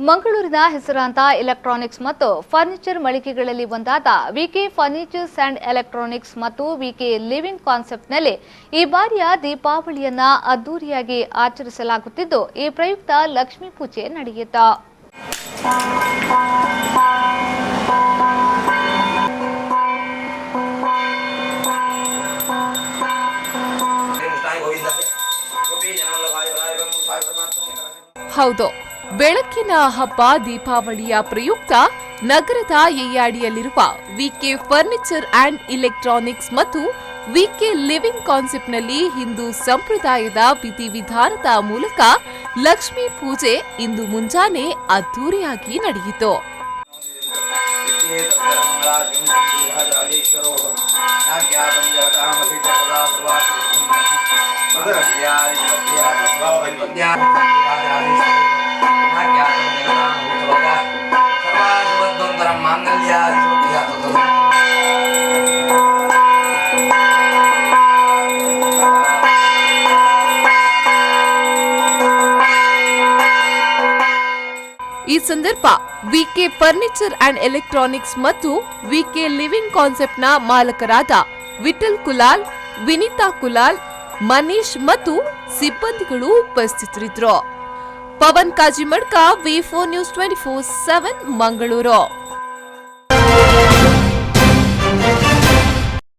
ಮಂಗಳೂರಿನ ಹೆಸರಾಂತ ಎಲೆಕ್ಟ್ರಾನಿಕ್ಸ್ ಮತ್ತು ಫರ್ನಿಚರ್ ಮಳಿಗೆಗಳಲ್ಲಿ ಒಂದಾದ ವಿಕೆ ಫರ್ನಿಚರ್ಸ್ ಅಂಡ್ ಎಲೆಕ್ಟ್ರಾನಿಕ್ಸ್ ಮತ್ತು ವಿಕೆ ಲಿವಿಂಗ್ ಕಾನ್ಸೆಪ್ಟ್ನಲ್ಲಿ ಈ ಬಾರಿಯ ದೀಪಾವಳಿಯನ್ನ ಅದ್ದೂರಿಯಾಗಿ ಆಚರಿಸಲಾಗುತ್ತಿದ್ದು, ಈ ಪ್ರಯುಕ್ತ ಲಕ್ಷ್ಮೀ ಪೂಜೆ ನಡೆಯಿತು. ಹೌದು, ಬೆಳಕಿನ ಹಬ್ಬ ದೀಪಾವಳಿಯ ಪ್ರಯುಕ್ತ ನಗರದ ಯಯ್ಯಾಡಿಯಲ್ಲಿರುವ ವಿಕೆ ಫರ್ನಿಚರ್ ಅಂಡ್ ಇಲೆಕ್ಟ್ರಾನಿಕ್ಸ್ ಮತ್ತು ವಿಕೆ ಲಿವಿಂಗ್ ಕಾನ್ಸೆಪ್ಟ್ನಲ್ಲಿ ಹಿಂದೂ ಸಂಪ್ರದಾಯದ ವಿಧಿವಿಧಾನದ ಮೂಲಕ ಲಕ್ಷ್ಮೀ ಪೂಜೆ ಇಂದು ಮುಂಜಾನೆ ಅದ್ದೂರಿಯಾಗಿ ನಡೆಯಿತು. ಈ ಸಂದರ್ಭ ವಿಕೆ ಫರ್ನಿಚರ್ ಅಂಡ್ ಎಲೆಕ್ಟ್ರಾನಿಕ್ಸ್ ಮತ್ತು ವಿಕೆ ಲಿವಿಂಗ್ ಕಾನ್ಸೆಪ್ಟ್ನ ಮಾಲಕರಾದ ವಿಠಲ್ ಕುಲಾಲ್, ವಿನಿತಾ ಕುಲಾಲ್, ಮನೀಶ್ ಮತ್ತು ಸಿಬ್ಬಂದಿಗಳು ಉಪಸ್ಥಿತರಿದ್ದರು. ಪವನ್ ಕಾಜಿಮಡ್ಕ, ವಿ4 ನ್ಯೂಸ್ 24/7 ಮಂಗಳೂರು.